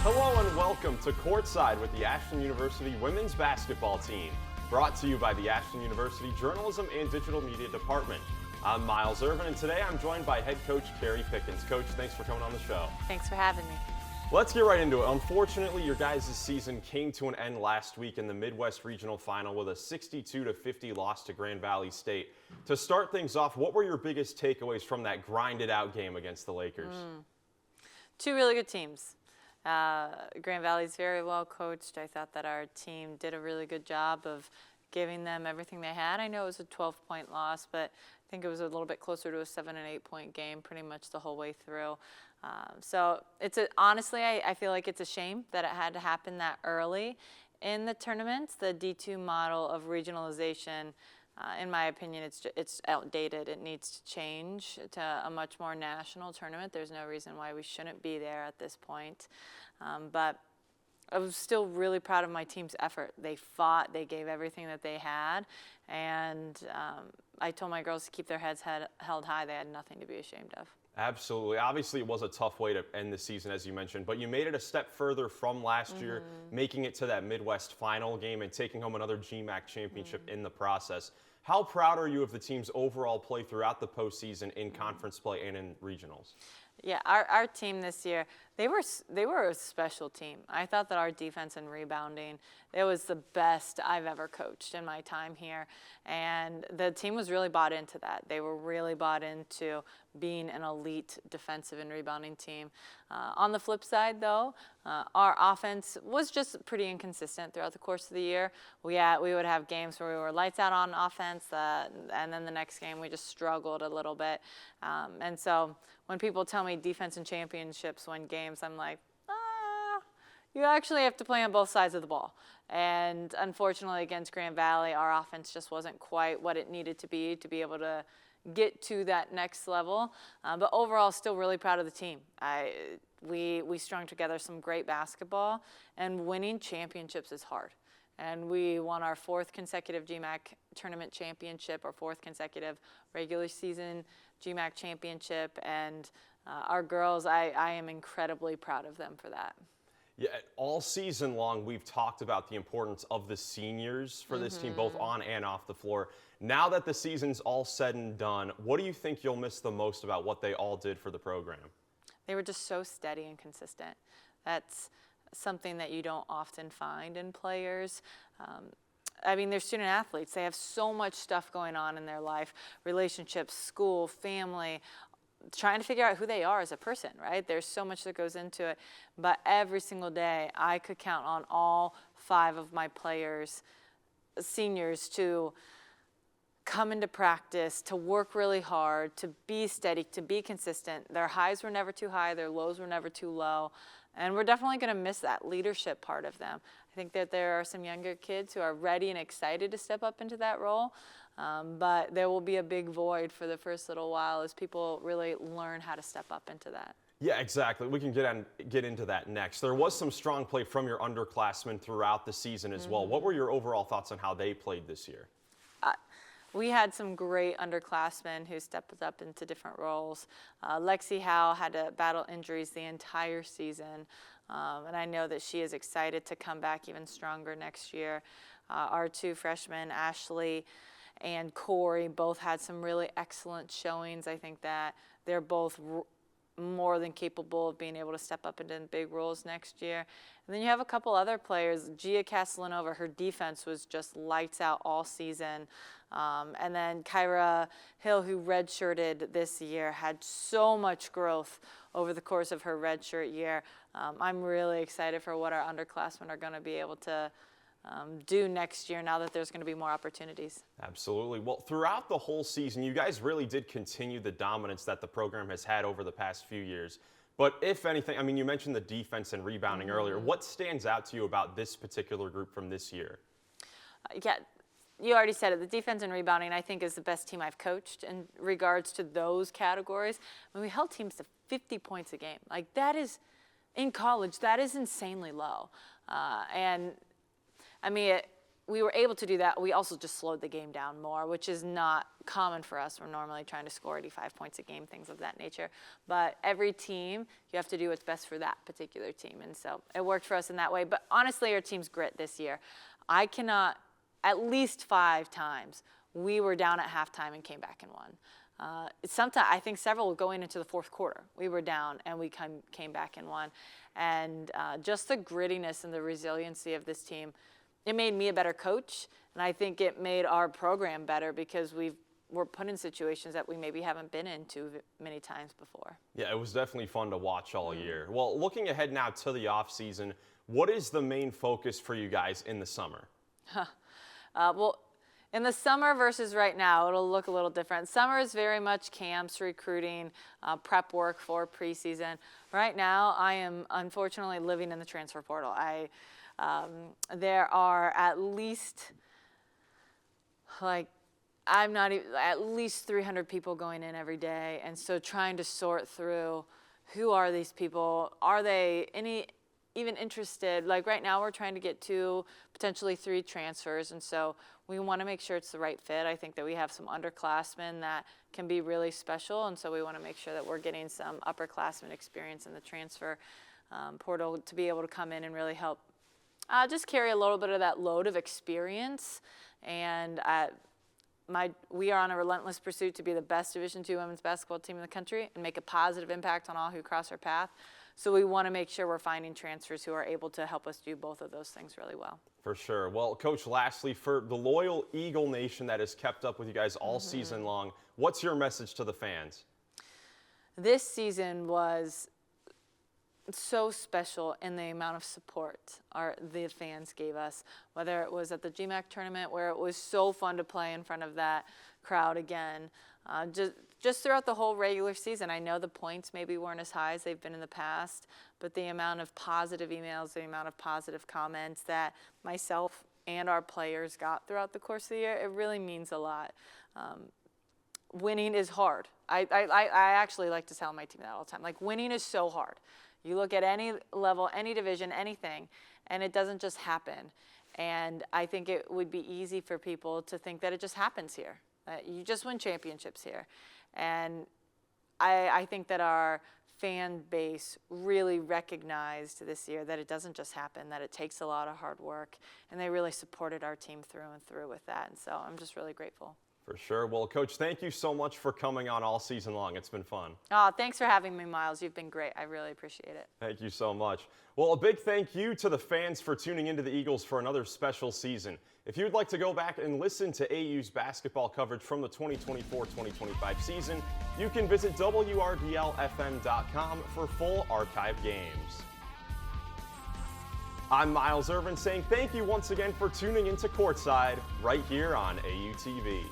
Hello and welcome to Courtside with the Ashland University women's basketball team. Brought to you by the Ashland University Journalism and Digital Media Department. I'm Miles Irvin, and today I'm joined by head coach Carrie Pickens. Coach, thanks for coming on the show. Thanks for having me. Let's get right into it. Unfortunately, your guys' season came to an end last week in the Midwest Regional Final with a 62-50 loss to Grand Valley State. To start things off, what were your biggest takeaways from that grinded-out game against the Lakers? Two really good teams. Grand Valley's very well coached. I thought that our team did a really good job of giving them everything they had. I know it was a 12-point loss, but I think it was a little bit closer to a 7- and 8-point game pretty much the whole way through. So honestly, I feel like it's a shame that it had to happen that early in the tournament. The D2 model of regionalization, in my opinion, it's outdated. It needs to change to a much more national tournament. There's no reason why we shouldn't be there at this point. But I was still really proud of my team's effort. They fought, they gave everything that they had, and I told my girls to keep their heads held high. They had nothing to be ashamed of. Absolutely. Obviously, it was a tough way to end the season, as you mentioned, but you made it a step further from last year, making it to that Midwest final game and taking home another GMAC championship in the process. How proud are you of the team's overall play throughout the postseason in conference play and in regionals? Yeah, our team this year, they were a special team. I thought that our defense and rebounding, it was the best I've ever coached in my time here. And the team was really bought into that. They were really bought into being an elite defensive and rebounding team. On the flip side, though, our offense was just pretty inconsistent throughout the course of the year. We would have games where we were lights out on offense, and then the next game we just struggled a little bit. And so when people tell me defense and championships win games, I'm like, you actually have to play on both sides of the ball. And unfortunately, against Grand Valley, our offense just wasn't quite what it needed to be able to get to that next level. But overall, still really proud of the team. We strung together some great basketball, and winning championships is hard. And we won our 4th consecutive GMAC tournament championship, our 4th consecutive regular season GMAC championship, and our girls, I am incredibly proud of them for that. Yeah, all season long, we've talked about the importance of the seniors for this team, both on and off the floor. Now that the season's all said and done, what do you think you'll miss the most about what they all did for the program? They were just so steady and consistent. That's something that you don't often find in players. I mean, they're student athletes. They have so much stuff going on in their life, relationships, school, family, trying to figure out who they are as a person, right? There's so much that goes into it. But every single day, I could count on all 5 of my players, seniors, to come into practice, to work really hard, to be steady, to be consistent. Their highs were never too high, their lows were never too low. And we're definitely going to miss that leadership part of them. I think that there are some younger kids who are ready and excited to step up into that role. But there will be a big void for the first little while as people really learn how to step up into that. Yeah, exactly. We can get into that next. There was some strong play from your underclassmen throughout the season as well. What were your overall thoughts on how they played this year? We had some great underclassmen who stepped up into different roles. Lexi Howe had to battle injuries the entire season, and I know that she is excited to come back even stronger next year. Our 2 freshmen, Ashley and Corey, both had some really excellent showings. I think that they're both more than capable of being able to step up into big roles next year. And then you have a couple other players. Gia Castellanova, her defense was just lights out all season. And then Kyra Hill, who redshirted this year, had so much growth over the course of her redshirt year. I'm really excited for what our underclassmen are going to be able to do next year now that there's going to be more opportunities. Absolutely. Well, throughout the whole season, you guys really did continue the dominance that the program has had over the past few years. But if anything, I mean, you mentioned the defense and rebounding earlier. What stands out to you about this particular group from this year? Yeah, you already said it. The defense and rebounding, I think, is the best team I've coached in regards to those categories. I mean, we held teams to 50 points a game. Like, that is, in college, that is insanely low. And I mean, we were able to do that. We also just slowed the game down more, which is not common for us. We're normally trying to score 85 points a game, things of that nature. But every team, you have to do what's best for that particular team. And so it worked for us in that way. But honestly, our team's grit this year. I cannot, at least 5 times, we were down at halftime and came back and won. Sometimes, I think several going into the fourth quarter, we were down and we came back and won. And just the grittiness and the resiliency of this team, it made me a better coach, and I think it made our program better because we're put in situations that we maybe haven't been in too many times before. Yeah, it was definitely fun to watch all year. Well, looking ahead now to the off season, what is the main focus for you guys in the summer? Well, in the summer versus right now, it'll look a little different. Summer is very much camps, recruiting, prep work for preseason. Right now, I am unfortunately living in the transfer portal. There are at least at least 300 people going in every day, and so trying to sort through who are these people, are they even interested? Like right now we're trying to get 2, potentially 3 transfers, and so we want to make sure it's the right fit. I think that we have some underclassmen that can be really special, and so we want to make sure that we're getting some upperclassmen experience in the transfer portal to be able to come in and really help just carry a little bit of that load of experience. And we are on a relentless pursuit to be the best Division II women's basketball team in the country and make a positive impact on all who cross our path. So we want to make sure we're finding transfers who are able to help us do both of those things really well. For sure. Well, Coach, lastly, for the loyal Eagle Nation that has kept up with you guys all season long, what's your message to the fans? This season was so special in the amount of support the fans gave us, whether it was at the GMAC tournament where it was so fun to play in front of that crowd again, just throughout the whole regular season. I know the points maybe weren't as high as they've been in the past, but the amount of positive emails, the amount of positive comments that myself and our players got throughout the course of the year, it really means a lot. Winning is hard. I actually like to tell my team that all the time. Like, winning is so hard. You look at any level, any division, anything, and it doesn't just happen. And I think it would be easy for people to think that it just happens here, that you just win championships here. And I think that our fan base really recognized this year that it doesn't just happen, that it takes a lot of hard work, and they really supported our team through and through with that. And so I'm just really grateful. For sure. Well, Coach, thank you so much for coming on all season long. It's been fun. Oh, thanks for having me, Miles. You've been great. I really appreciate it. Thank you so much. Well, a big thank you to the fans for tuning into the Eagles for another special season. If you'd like to go back and listen to AU's basketball coverage from the 2024-2025 season, you can visit WRDLFM.com for full archive games. I'm Miles Irvin saying thank you once again for tuning into Courtside right here on AUTV.